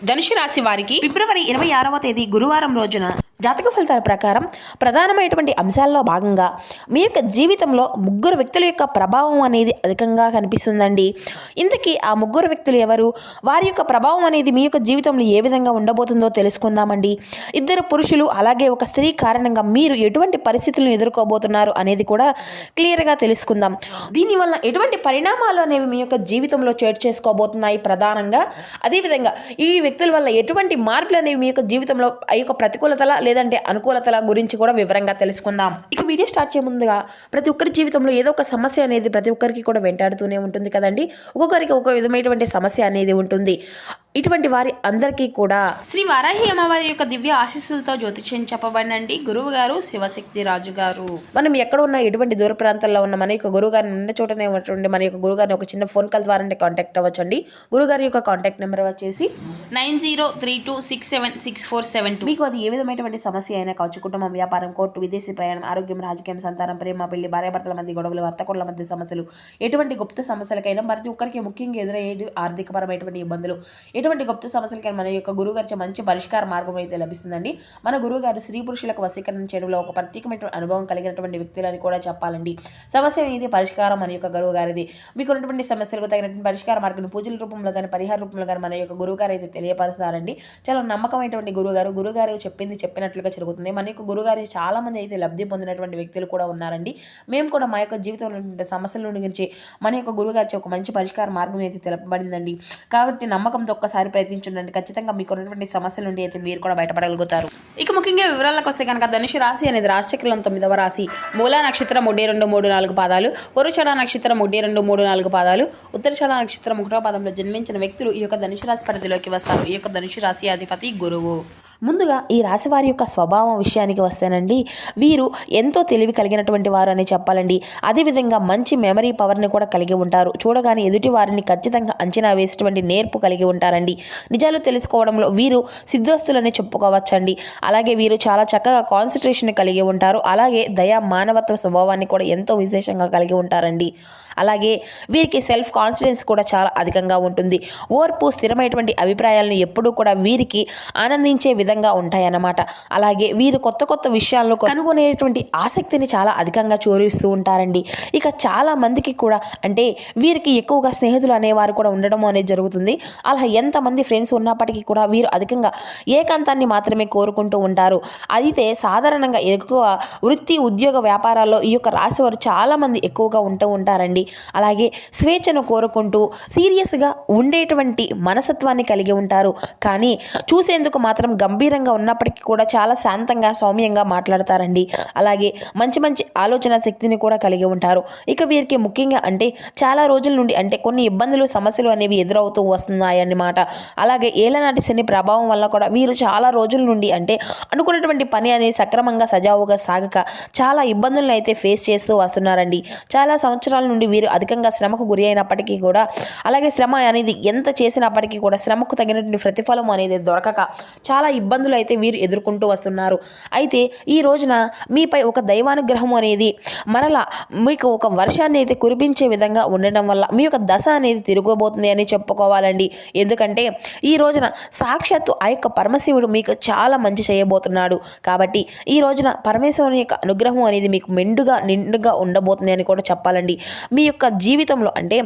ధనుసు రాశి వారికి ఫిబ్రవరి 26వ తేదీ గురువారం రోజున జాతక ఫలితాల ప్రకారం ప్రధానమైనటువంటి అంశాల్లో భాగంగా మీ యొక్క జీవితంలో ముగ్గురు వ్యక్తుల యొక్క ప్రభావం అనేది అధికంగా కనిపిస్తుందండి. ఇంతకీ ఆ ముగ్గురు వ్యక్తులు ఎవరు, వారి యొక్క ప్రభావం అనేది మీ యొక్క జీవితంలో ఏ విధంగా ఉండబోతుందో తెలుసుకుందామండి. ఇద్దరు పురుషులు అలాగే ఒక స్త్రీ కారణంగా మీరు ఎటువంటి పరిస్థితులను ఎదుర్కోబోతున్నారు అనేది కూడా క్లియర్గా తెలుసుకుందాం. దీనివల్ల ఎటువంటి పరిణామాలు అనేవి మీ యొక్క జీవితంలో చోటు చేసుకోబోతున్నాయి ప్రధానంగా. అదేవిధంగా ఈ వ్యక్తుల వల్ల ఎటువంటి మార్పులు అనేవి మీ యొక్క జీవితంలో ఆ యొక్క ప్రతికూలతల లేదంటే అనుకూలతల గురించి కూడా వివరంగా తెలుసుకుందాం. ఇక వీడియో స్టార్ట్ చేయ ముందుగా ప్రతి ఒక్కరి జీవితంలో ఏదో ఒక సమస్య అనేది ప్రతి ఒక్కరికి కూడా వెంటాడుతూనే ఉంటుంది కదండి. ఒక్కొక్కరికి ఒక విధమైనటువంటి సమస్య అనేది ఉంటుంది. ఇటువంటి వారి అందరికీ కూడా శ్రీ వారాహి అమ్మవారి యొక్క దివ్య ఆశీస్సులతో జ్యోతిష్యం చెప్పబడినండి గురువు గారు శివశక్తి రాజు గారు. మనం ఎక్కడ ఉన్నా ఎటువంటి దూర ప్రాంతాల్లో ఉన్న మన యొక్క గురువు గారిని ఉన్న చోటనే ఉన్నటువంటి మన యొక్క గురువు గారిని ఒక చిన్న ఫోన్ కాల్ ద్వారా కాంటాక్ట్ అవ్వచ్చండి. గురుగారి యొక్క కాంటాక్ట్ నెంబర్ వచ్చేసి 9032676472. మీకు అది ఏ విధమైనటువంటి సమస్య అయినా కావచ్చు, కుటుంబం, వ్యాపారం, కోర్టు, విదేశీ ప్రయాణం, ఆరోగ్యం, రాజకీయం, సంతానం, ప్రేమ, పెళ్లి, భార్యాభర్తల మధ్య గొడవలు, వర్తకుల మధ్య సమస్యలు, ఎటువంటి గుప్త సమస్యలకైనా ప్రతి ఒక్కరికి ముఖ్యంగా ఎదురయ్యేది ఆర్థికపరమైనటువంటి ఇబ్బందులు, ఎటువంటి గుప్త సమస్యలకైనా మన యొక్క గురువుగారి మంచి పరిష్కార మార్గం అయితే లభిస్తుందండి. మన గురువుగారు స్త్రీ పురుషులకు వశీకరణ చేయడంలో ఒక ప్రత్యేకమైన అనుభవం కలిగినటువంటి వ్యక్తులని కూడా చెప్పాలండి. సమస్య అనేది పరిష్కారం మన యొక్క గురువు గారిది. మీకు ఉన్నటువంటి సమస్యలకు తగినటువంటి పరిష్కార మార్గం పూజల రూపంలో కానీ పరిహార రూపంలో కానీ మన యొక్క గురువుగారు అయితే తెలియపరుస్తారండి. చాలా నమ్మకమైనటువంటి గురువుగారు చెప్పింది చెప్పినట్లుగా జరుగుతుంది. మన యొక్క గురువుగారి చాలా మంది అయితే లబ్ధి పొందినటువంటి వ్యక్తులు కూడా ఉన్నారండి. మేము కూడా మా యొక్క జీవితంలో ఉన్నటువంటి సమస్యల గురించి మన యొక్క గురువుగారి ఒక మంచి పరిష్కార మార్గం అయితే తెలపబడిందండి. కాబట్టి నమ్మకంతో ఒక్కసారి ప్రయత్నించండి. ఖచ్చితంగా మీకు ఉన్నటువంటి సమస్యల నుండి అయితే మీరు కూడా బయటపడగలుగుతారు. ఇక ముఖ్యంగా వివరాలకు వస్తే కనుక ధనుసు రాశి అనేది రాశిచక్రంలో 9వ రాశి. మూలా నక్షత్రం 1, 2, 3, 4 పాదాలు, పురుషాఢ నక్షత్రం 1, 2, 3, 4 పాదాలు, ఉత్తరాషాఢ నక్షత్రం 1వ పాదంలో జన్మించిన వ్యక్తులు ఈ యొక్క ధనుసు రాశి పరిధిలోకి వస్తారు. ఈ యొక్క ధనుసు రాశి అధిపతి గురువు. ముందుగా ఈ రాశి వారి యొక్క స్వభావం విషయానికి వస్తేనండి, వీరు ఎంతో తెలివి కలిగినటువంటి వారు అని చెప్పాలండి. అదేవిధంగా మంచి మెమరీ పవర్ని కూడా కలిగి ఉంటారు. చూడగానే ఎదుటి వారిని ఖచ్చితంగా అంచనా వేసేటువంటి నేర్పు కలిగి ఉంటారండి. నిజాలు తెలుసుకోవడంలో వీరు సిద్ధస్తులని చెప్పుకోవచ్చండి. అలాగే వీరు చాలా చక్కగా కాన్సన్ట్రేషన్ కలిగి ఉంటారు. అలాగే దయా మానవత్వ స్వభావాన్ని కూడా ఎంతో విశేషంగా కలిగి ఉంటారండి. అలాగే వీరికి సెల్ఫ్ కాన్ఫిడెన్స్ కూడా చాలా అధికంగా ఉంటుంది. ఓర్పు, స్థిరమైనటువంటి అభిప్రాయాలను ఎప్పుడూ కూడా వీరికి ఆనందించే విధంగా ఉంటాయన్నమాట. అలాగే వీరు కొత్త కొత్త విషయాలను కనుగొనేటువంటి ఆసక్తిని చాలా అధికంగా చూపిస్తూ ఉంటారండి. ఇక చాలా మందికి కూడా అంటే వీరికి ఎక్కువగా స్నేహితులు అనేవారు కూడా ఉండడం అనేది జరుగుతుంది. అలా ఎంతమంది ఫ్రెండ్స్ ఉన్నప్పటికీ కూడా వీరు అధికంగా ఏకాంతాన్ని మాత్రమే కోరుకుంటూ ఉంటారు. అయితే సాధారణంగా ఎక్కువ వృత్తి, ఉద్యోగ, వ్యాపారాల్లో ఈ యొక్క రాశి వారు చాలా మంది ఎక్కువగా ఉంటూ ఉంటారండి. అలాగే స్వేచ్ఛను కోరుకుంటూ సీరియస్గా ఉండేటువంటి మనసత్వాన్ని కలిగి ఉంటారు. కానీ చూసేందుకు మాత్రం గంభీరంగా ఉన్నప్పటికీ కూడా చాలా శాంతంగా, సౌమ్యంగా మాట్లాడతారండి. అలాగే మంచి మంచి ఆలోచన శక్తిని కూడా కలిగి ఉంటారు. ఇక వీరికి ముఖ్యంగా అంటే చాలా రోజుల నుండి అంటే కొన్ని ఇబ్బందులు, సమస్యలు అనేవి ఎదురవుతూ వస్తున్నాయన్నమాట. అలాగే ఏలనాటి శని ప్రభావం వల్ల కూడా వీరు చాలా రోజుల నుండి అంటే అనుకున్నటువంటి పని అనేది సక్రమంగా సజావుగా సాగక చాలా ఇబ్బందులను అయితే ఫేస్ చేస్తూ వస్తున్నారండి. చాలా సంవత్సరాల నుండి వీరు అధికంగా శ్రమకు గురి అయినప్పటికీ కూడా అలాగే శ్రమ అనేది ఎంత చేసినప్పటికీ కూడా శ్రమకు తగినటువంటి ప్రతిఫలం అనేది దొరకక చాలా ఇబ్బందులు అయితే వీరు ఎదుర్కొంటూ వస్తున్నారు. అయితే ఈ రోజున మీపై ఒక దైవానుగ్రహం అనేది మరలా మీకు ఒక వర్షాన్ని అయితే కురిపించే విధంగా ఉండడం వల్ల మీ యొక్క దశ అనేది తిరగబోతుంది అని చెప్పుకోవాలండి. ఎందుకంటే ఈ రోజున సాక్షాత్తు ఆ యొక్క పరమశివుడు మీకు చాలా మంచి చేయబోతున్నాడు. కాబట్టి ఈ రోజున పరమేశ్వరుని యొక్క అనుగ్రహం అనేది మీకు నిండుగా ఉండబోతుంది అని కూడా చెప్పాలండి. మీ యొక్క జీవితంలో అంటే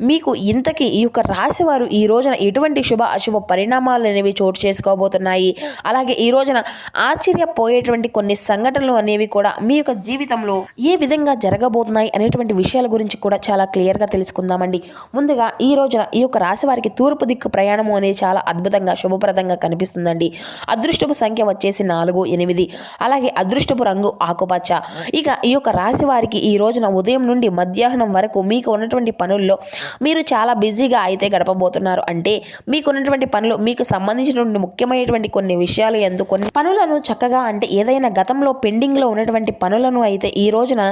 మీకు ఇంతకీ ఈ యొక్క రాశి వారు ఈ రోజున ఎటువంటి శుభ అశుభ పరిణామాలు అనేవి చోటు చేసుకోబోతున్నాయి, అలాగే ఈ రోజున ఆశ్చర్యపోయేటువంటి కొన్ని సంఘటనలు అనేవి కూడా మీ యొక్క జీవితంలో ఏ విధంగా జరగబోతున్నాయి అనేటువంటి విషయాల గురించి కూడా చాలా క్లియర్గా తెలుసుకుందామండి. ముందుగా ఈ రోజున ఈ యొక్క రాశి వారికి తూర్పు దిక్కు ప్రయాణము అనేది చాలా అద్భుతంగా శుభప్రదంగా కనిపిస్తుందండి. అదృష్టపు సంఖ్య వచ్చేసి 4, 8. అలాగే అదృష్టపు రంగు ఆకుపచ్చ. ఇక ఈ యొక్క రాశి వారికి ఈ రోజున ఉదయం నుండి మధ్యాహ్నం వరకు మీకు ఉన్నటువంటి పనుల్లో మీరు చాలా బిజీగా అయితే గడపబోతున్నారు. అంటే మీకు ఉన్నటువంటి పనులు మీకు సంబంధించినటువంటి ముఖ్యమైనటువంటి కొన్ని విషయాలు యందు కొన్ని పనులను చక్కగా అంటే ఏదైనా గతంలో పెండింగ్లో ఉన్నటువంటి పనులను అయితే ఈ రోజున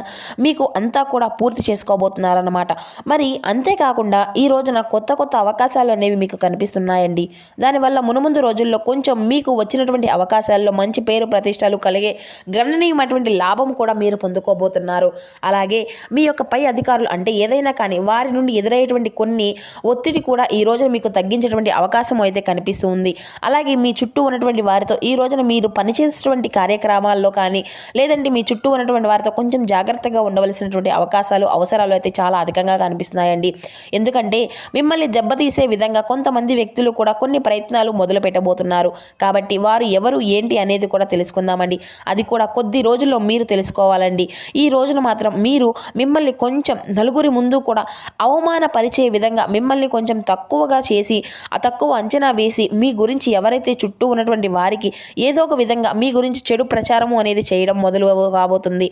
మీకు అంతా కూడా పూర్తి చేసుకోబోతున్నారన్నమాట. మరి అంతేకాకుండా ఈ రోజున కొత్త కొత్త అవకాశాలు అనేవి మీకు కనిపిస్తున్నాయండి. దానివల్ల మునుముందు రోజుల్లో కొంచెం మీకు వచ్చినటువంటి అవకాశాల్లో మంచి పేరు ప్రతిష్టలు కలిగే గణనీయమైనటువంటి లాభం కూడా మీరు పొందుకోబోతున్నారు. అలాగే మీ యొక్క పై అధికారులు అంటే ఏదైనా కానీ వారి నుండి ఎదురయ్యేటువంటి కొన్ని ఒత్తిడి కూడా ఈ రోజున మీకు తగ్గించేటువంటి అవకాశం అయితే కనిపిస్తూ ఉంది. అలాగే మీ చుట్టూ ఉన్నటువంటి వారితో ఈ రోజున మీరు పనిచేసేటువంటి కార్యక్రమాల్లో కానీ లేదంటే మీ చుట్టూ ఉన్నటువంటి వారితో కొంచెం జాగ్రత్తగా ఉండవలసినటువంటి అవకాశాలు అవసరాలు అయితే చాలా అధికంగా కనిపిస్తున్నాయండి. ఎందుకంటే మిమ్మల్ని దెబ్బతీసే విధంగా కొంతమంది వ్యక్తులు కూడా కొన్ని ప్రయత్నాలు మొదలు పెట్టబోతున్నారు. కాబట్టి వారు ఎవరు ఏంటి అనేది కూడా తెలుసుకుందామండి. అది కూడా కొద్ది రోజుల్లో మీరు తెలుసుకోవాలండి. ఈ రోజున మాత్రం మీరు మిమ్మల్ని కొంచెం నలుగురి ముందు కూడా అవమానపరిచే విధంగా మిమ్మల్ని కొంచెం తక్కువగా చేసి ఆ తక్కువ అంచనా వేసి మీ గురించి ఎవరైతే చుట్టూ ఉన్నటువంటి వారికి ఏదో ఒక విధంగా మీ గురించి చెడు ప్రచారము అనేది చేయడం మొదలు కాబోతుంది.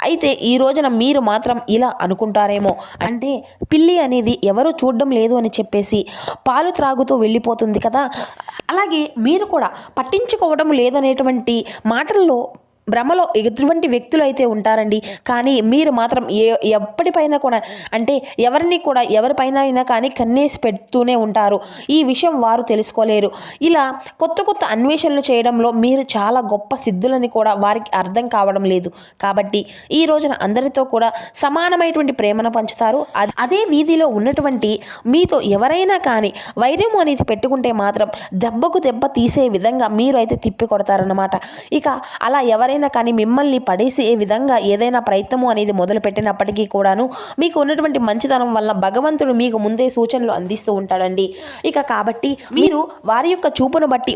అయితే ఈ రోజున మీరు మాత్రం ఇలా అనుకుంటారేమో, అంటే పిల్లి అనేది ఎవరు చూడడం లేదు అని చెప్పేసి పాలు త్రాగుతూ వెళ్ళిపోతుంది కదా, అలాగే మీరు కూడా పట్టించుకోవడం లేదనేటువంటి మాటల్లో భ్రమలో ఎటువంటి వ్యక్తులు అయితే ఉంటారండి. కానీ మీరు మాత్రం ఎప్పటిపైనా కూడా అంటే ఎవరిపైన అయినా కానీ కన్నేసి పెడుతూనే ఉంటారు. ఈ విషయం వారు తెలుసుకోలేరు. ఇలా కొత్త కొత్త అన్వేషణలు చేయడంలో మీరు చాలా గొప్ప సిద్ధులని కూడా వారికి అర్థం కావడం లేదు. కాబట్టి ఈ రోజున అందరితో కూడా సమానమైనటువంటి ప్రేమను పంచుతారు. అదే వీధిలో ఉన్నటువంటి మీతో ఎవరైనా కానీ వైర్యం అనేది పెట్టుకుంటే మాత్రం దెబ్బకు దెబ్బ తీసే విధంగా మీరు అయితే తిప్పి కొడతారన్నమాట. ఇక అలా ఎవరైనా కానీ మిమ్మల్ని పడేసే విధంగా ఏదైనా ప్రయత్నము అనేది మొదలు పెట్టినప్పటికీ కూడాను మీకు ఉన్నటువంటి మంచితనం వల్ల భగవంతుడు మీకు ముందే సూచనలు అందిస్తూ ఉంటాడండి. ఇక కాబట్టి మీరు వారి యొక్క చూపును బట్టి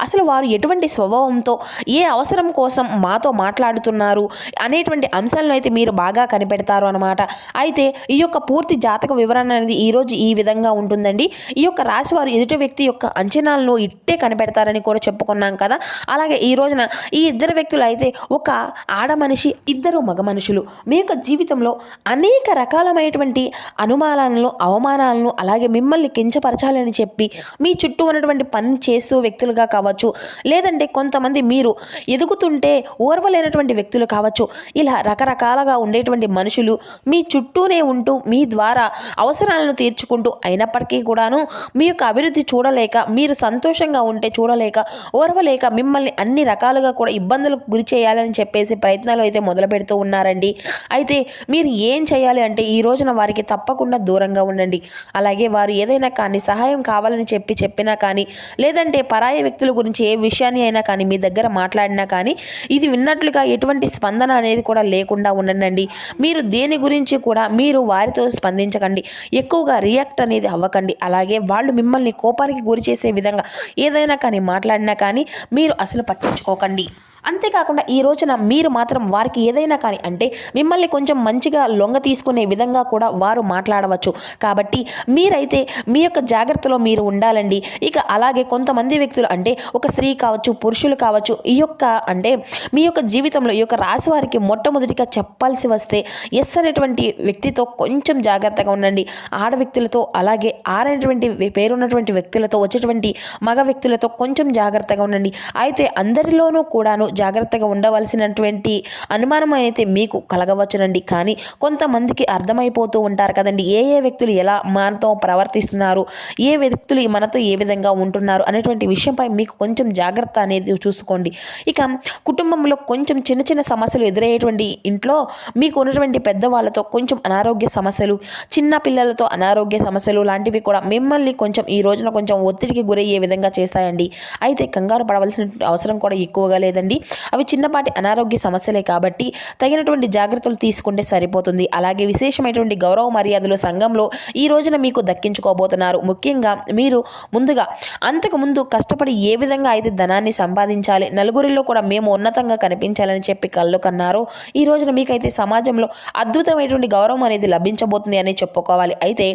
అసలు వారు ఎటువంటి స్వభావంతో ఏ అవసరం కోసం మాతో మాట్లాడుతున్నారు అనేటువంటి అంశాలను అయితే మీరు బాగా కనిపెడతారు అనమాట. అయితే ఈ యొక్క పూర్తి జాతక వివరణ అనేది ఈరోజు ఈ విధంగా ఉంటుందండి. ఈ యొక్క రాశి వారు ఎదుటి వ్యక్తి యొక్క అంచనాలను ఇట్టే కనిపెడతారని కూడా చెప్పుకున్నాం కదా. అలాగే ఈ రోజున ఈ ఇద్దరు వ్యక్తులు అయితే ఒక ఆడ మనిషి, ఇద్దరు మగ మనుషులు మీ యొక్క జీవితంలో అనేక రకాలమైనటువంటి అనుమానాలను, అవమానాలను, అలాగే మిమ్మల్ని కించపరచాలని చెప్పి మీ చుట్టూ ఉన్నటువంటి పని చేస్తూ వ్యక్తులుగా కావచ్చు, లేదంటే కొంతమంది మీరు ఎదుగుతుంటే ఓర్వలేనటువంటి వ్యక్తులు కావచ్చు, ఇలా రకరకాలుగా ఉండేటువంటి మనుషులు మీ చుట్టూనే ఉంటూ మీ ద్వారా అవసరాలను తీర్చుకుంటూ అయినప్పటికీ కూడాను మీ యొక్క అభివృద్ధి చూడలేక, మీరు సంతోషంగా ఉంటే చూడలేక, ఓర్వలేక మిమ్మల్ని అన్ని రకాలుగా కూడా ఇబ్బందులకు గురి చేయాలని చెప్పేసి ప్రయత్నాలు అయితే మొదలు పెడుతూ ఉన్నారండి. అయితే మీరు ఏం చేయాలి అంటే ఈ రోజున వారికి తప్పకుండా దూరంగా ఉండండి. అలాగే వారు ఏదైనా కానీ సహాయం కావాలని చెప్పినా కానీ లేదంటే పరాయి వ్యక్తుల గురించి ఏ విషయాన్ని అయినా కానీ మీ దగ్గర మాట్లాడినా కానీ ఇది విన్నట్లుగా ఎటువంటి స్పందన అనేది కూడా లేకుండా ఉండండి. మీరు దేని గురించి కూడా మీరు వారితో స్పందించకండి, ఎక్కువగా రియాక్ట్ అనేది అవ్వకండి. అలాగే వాళ్ళు మిమ్మల్ని కోపానికి గురి చేసే విధంగా ఏదైనా కానీ మాట్లాడినా కానీ మీరు అసలు పట్టించుకోకండి. అంతేకాకుండా ఈ రోజున మీరు మాత్రం వారికి ఏదైనా కానీ అంటే మిమ్మల్ని కొంచెం మంచిగా లొంగ తీసుకునే విధంగా కూడా వారు మాట్లాడవచ్చు. కాబట్టి మీరైతే మీ యొక్క జాగ్రత్తలో మీరు ఉండాలండి. ఇక అలాగే కొంతమంది వ్యక్తులు అంటే ఒక స్త్రీ కావచ్చు, పురుషులు కావచ్చు, ఈ యొక్క అంటే మీ యొక్క జీవితంలో ఈ యొక్క రాశి వారికి మొట్టమొదటిగా చెప్పాల్సి వస్తే ఎస్ అనేటువంటి వ్యక్తితో కొంచెం జాగ్రత్తగా ఉండండి. ఆడ వ్యక్తులతో అలాగే ఆరైనటువంటి పేరున్నటువంటి వ్యక్తులతో వచ్చేటువంటి మగ వ్యక్తులతో కొంచెం జాగ్రత్తగా ఉండండి. అయితే అందరిలోనూ కూడాను జాగ్రత్తగా ఉండవలసినటువంటి అనుమానం అయితే మీకు కలగవచ్చునండి. కానీ కొంతమందికి అర్థమైపోతూ ఉంటారు కదండి, ఏ వ్యక్తులు ఎలా మనతో ప్రవర్తిస్తున్నారు, ఏ వ్యక్తులు మనతో ఏ విధంగా ఉంటున్నారు అనేటువంటి విషయంపై మీకు కొంచెం జాగ్రత్త అనేది చూసుకోండి. ఇక కుటుంబంలో కొంచెం చిన్న చిన్న సమస్యలు ఎదురయ్యేటువంటి ఇంట్లో మీకు ఉన్నటువంటి పెద్దవాళ్ళతో కొంచెం అనారోగ్య సమస్యలు, చిన్న పిల్లలతో అనారోగ్య సమస్యలు లాంటివి కూడా మిమ్మల్ని కొంచెం ఈ రోజున కొంచెం ఒత్తిడికి గురయ్యే విధంగా చేస్తాయండి. అయితే కంగారు పడవలసిన అవసరం కూడా ఎక్కువగా లేదండి. అవి చిన్నపాటి అనారోగ్య సమస్యలే కాబట్టి తగినటువంటి జాగ్రత్తలు తీసుకుంటే సరిపోతుంది. అలాగే విశేషమైనటువంటి గౌరవ మర్యాదలు సంఘంలో ఈ రోజున మీకు దక్కించుకోబోతున్నారు. ముఖ్యంగా మీరు ముందుగా అంతకుముందు కష్టపడి ఏ విధంగా అయితే ధనాన్ని సంపాదించాలి, నలుగురిలో కూడా మేము ఉన్నతంగా కనిపించాలని చెప్పి కళ్ళు కన్నారో ఈ రోజున మీకైతే సమాజంలో అద్భుతమైనటువంటి గౌరవం అనేది లభించబోతుంది అని చెప్పుకోవాలి. అయితే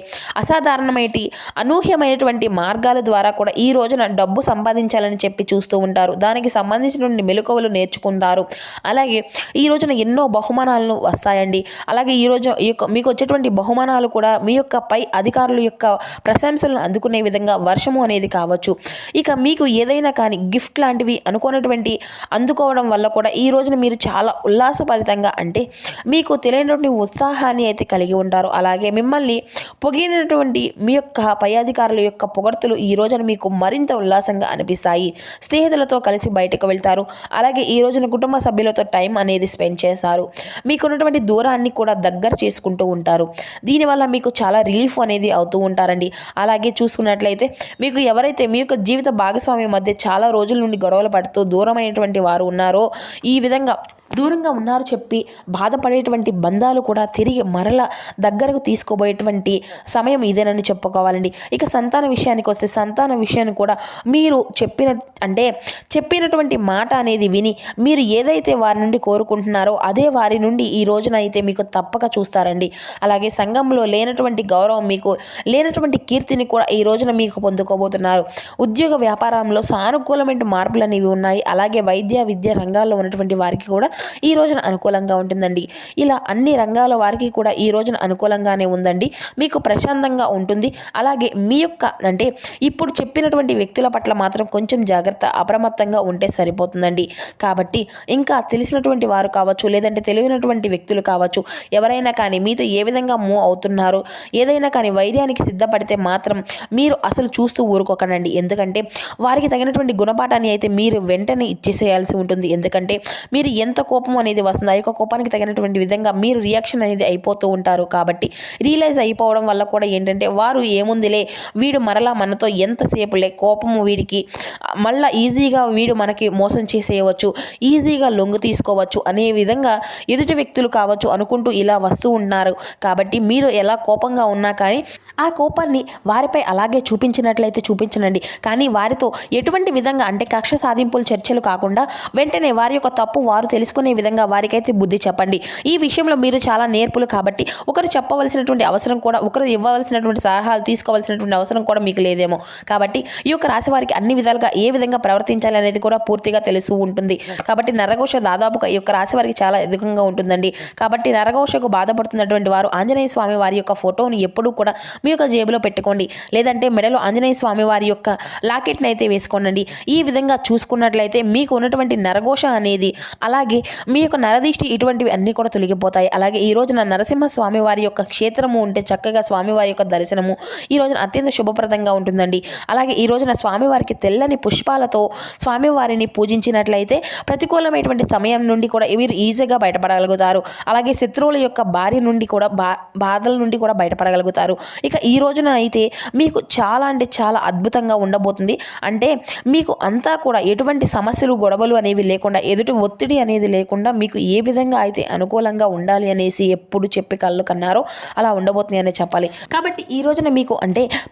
అసాధారణమైన అనూహ్యమైనటువంటి మార్గాల ద్వారా కూడా ఈ రోజున డబ్బు సంపాదించాలని చెప్పి చూస్తూ ఉంటారు. దానికి సంబంధించినటువంటి మెలకువలు మెళకువలు నేర్చుకుంటారు. అలాగే ఈ రోజున ఎన్నో బహుమానాలను వస్తాయండి. అలాగే ఈరోజు మీకు వచ్చేటువంటి బహుమానాలు కూడా మీ యొక్క పై అధికారుల యొక్క ప్రశంసలను అందుకునే విధంగా వర్షము అనేది కావచ్చు. ఇక మీకు ఏదైనా కానీ గిఫ్ట్ లాంటివి అనుకోనటువంటి అందుకోవడం వల్ల కూడా ఈ రోజున మీరు చాలా ఉల్లాసభరితంగా అంటే మీకు తెలియనటువంటి ఉత్సాహాన్ని అయితే కలిగి ఉంటారు. అలాగే మిమ్మల్ని పొగిడినటువంటి మీ యొక్క పై అధికారుల యొక్క పొగడ్తలు ఈ రోజున మీకు మరింత ఉల్లాసంగా అనిపిస్తాయి. స్నేహితులతో కలిసి బయటకు వెళ్తారు. అలాగే ఈ రోజున కుటుంబ సభ్యులతో టైం అనేది స్పెండ్ చేశారు. మీకున్నటువంటి దూరాన్ని కూడా దగ్గర చేసుకుంటూ ఉంటారు. దీనివల్ల మీకు చాలా రిలీఫ్ అనేది అవుతూ ఉంటారండి. అలాగే చూసుకున్నట్లయితే మీకు ఎవరైతే మీ యొక్క జీవిత భాగస్వామి మధ్య చాలా రోజుల నుండి గొడవలు పడుతూ దూరమైనటువంటి వారు ఉన్నారో, ఈ విధంగా దూరంగా ఉన్నారు చెప్పి బాధపడేటువంటి బంధాలు కూడా తిరిగి మరల దగ్గరకు తీసుకోబోయేటువంటి సమయం ఇదేనని చెప్పుకోవాలండి. ఇక సంతాన విషయానికి వస్తే సంతాన విషయాన్ని కూడా మీరు చెప్పినటువంటి మాట అనేది విని మీరు ఏదైతే వారి నుండి కోరుకుంటున్నారో అదే వారి నుండి ఈ రోజున అయితే మీకు తప్పక చూస్తారండి. అలాగే సంఘంలో లేనటువంటి గౌరవం, మీకు లేనటువంటి కీర్తిని కూడా ఈ రోజున మీకు పొందుకోబోతున్నారు. ఉద్యోగ వ్యాపారంలో సానుకూలమైన మార్పులు అనేవి ఉన్నాయి. అలాగే వైద్య విద్య రంగాల్లో ఉన్నటువంటి వారికి కూడా ఈ రోజున అనుకూలంగా ఉంటుందండి. ఇలా అన్ని రంగాల వారికి కూడా ఈ రోజున అనుకూలంగానే ఉందండి. మీకు ప్రశాంతంగా ఉంటుంది. అలాగే మీ యొక్క ఇప్పుడు చెప్పినటువంటి వ్యక్తుల పట్ల మాత్రం కొంచెం జాగ్రత్త, అప్రమత్తంగా ఉంటే సరిపోతుందండి. కాబట్టి ఇంకా తెలిసినటువంటి వారు కావచ్చు, లేదంటే తెలియనటువంటి వ్యక్తులు కావచ్చు, ఎవరైనా కానీ మీతో ఏ విధంగా మూవ్ అవుతున్నారు, ఏదైనా కానీ వైద్యానికి సిద్ధపడితే మాత్రం మీరు అసలు చూస్తూ ఊరుకోకండి. ఎందుకంటే వారికి తగినటువంటి గుణపాఠాన్ని అయితే మీరు వెంటనే ఇచ్చేసేయాల్సి ఉంటుంది. ఎందుకంటే మీరు ఎంత కోపం అనేది వస్తుంది, ఆ యొక్క కోపానికి తగినటువంటి విధంగా మీరు రియాక్షన్ అనేది అయిపోతూ ఉంటారు. కాబట్టి రియలైజ్ అయిపోవడం వల్ల కూడా ఏంటంటే వారు ఏముందిలే, వీడు మరలా మనతో ఎంతసేపులే, కోపము వీడికి మళ్ళీ ఈజీగా వీడు మనకి మోసం చేసేయవచ్చు, ఈజీగా లొంగు తీసుకోవచ్చు అనే విధంగా ఎదుటి వ్యక్తులు కావచ్చు అనుకుంటూ ఇలా వస్తూ ఉన్నారు. కాబట్టి మీరు ఎలా కోపంగా ఉన్నా కానీ ఆ కోపాన్ని వారిపై అలాగే చూపించినట్లయితే చూపించనండి. కానీ వారితో ఎటువంటి విధంగా కక్ష సాధింపులు చర్చలు కాకుండా వెంటనే వారి యొక్క తప్పు వారు తెలుసుకునే విధంగా వారికైతే బుద్ధి చెప్పండి. ఈ విషయంలో మీరు చాలా నేర్పులు కాబట్టి ఒకరు చెప్పవలసినటువంటి అవసరం కూడా, ఒకరు ఇవ్వవలసినటువంటి సలహాలు తీసుకోవాల్సినటువంటి అవసరం కూడా మీకు లేదేమో. కాబట్టి ఈ యొక్క రాశి వారికి అన్ని విధాలుగా ఏ విధంగా ప్రవర్తించాలి అనేది కూడా పూర్తిగా తెలుసు ఉంటుంది. కాబట్టి నరఘోష దాదాపుగా ఈ యొక్క రాశి వారికి చాలా అధికంగా ఉంటుందండి. కాబట్టి నరఘోషకు బాధపడుతున్నటువంటి వారు ఆంజనేయ స్వామి వారి యొక్క ఫోటోని ఎప్పుడూ కూడా మీ యొక్క జేబులో పెట్టుకోండి. లేదంటే మెడలో ఆంజనేయ స్వామి వారి యొక్క లాకెట్ని అయితే వేసుకోండి. ఈ విధంగా చూసుకున్నట్లయితే మీకు ఉన్నటువంటి నరఘోష అనేది, అలాగే మీ యొక్క నరదిష్టి, ఇటువంటివి అన్నీ కూడా తొలగిపోతాయి. అలాగే ఈ రోజున నరసింహ స్వామి వారి యొక్క క్షేత్రము ఉంటే చక్కగా స్వామివారి యొక్క దర్శనము ఈ రోజున అత్యంత శుభప్రదంగా ఉంటుందండి. అలాగే ఈ రోజున స్వామివారికి తెల్లని పుష్పాలతో స్వామివారిని పూజించినట్లయితే ప్రతికూలమైనటువంటి సమయం నుండి కూడా వీరు ఈజీగా బయటపడగలుగుతారు. అలాగే శత్రువుల యొక్క బారి నుండి కూడా బాధల నుండి కూడా బయటపడగలుగుతారు. ఇక ఈ రోజున అయితే మీకు చాలా చాలా అద్భుతంగా ఉండబోతుంది. మీకు అంతా కూడా ఎటువంటి సమస్యలు, గొడవలు అనేవి లేకుండా, ఎదుటి ఒత్తిడి అనేది లేకుండా మీకు ఏ విధంగా అయితే అనుకూలంగా ఉండాలి అనేసి ఎప్పుడు చెప్పి కళ్ళు కన్నారో అలా ఉండబోతుంది అనే చెప్పాలి. కాబట్టి ఈ రోజున మీకు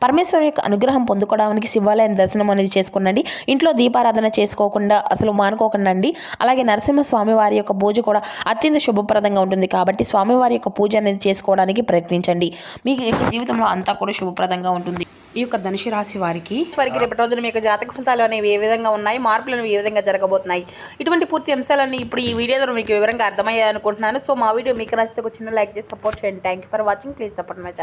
పరమేశ్వరు యొక్క అనుగ్రహం పొందుకోవడానికి శివాలయం దర్శనం అనేది చేసుకోండి. ఇంట్లో దీపారాధన చేసుకోకుండా అసలు మానుకోకుండా అండి. అలాగే నరసింహ స్వామి వారి యొక్క పూజ కూడా అత్యంత శుభప్రదంగా ఉంటుంది. కాబట్టి స్వామివారి యొక్క పూజ అనేది చేసుకోవడానికి ప్రయత్నించండి. మీకు జీవితంలో అంతా కూడా శుభప్రదంగా ఉంటుంది. ఈ యొక్క ధనుసు రాశి వారికి రేపటి రోజున మీకు జాతక ఫలితాలు అనేవి ఏ విధంగా ఉన్నాయి, మార్పులు అనేవి ఏ విధంగా జరగబోతున్నాయి, ఇటువంటి పూర్తి అంశాలన్నీ ఇప్పుడు ఈ వీడియో ద్వారా మీకు వివరంగా అర్థమయ్యాయి అనుకుంటున్నాను. సో మా వీడియో మీకు నచ్చితే ఒక చిన్న లైక్ చేసి సపోర్ట్ చేయండి. Thank you for watching. Please support my channel.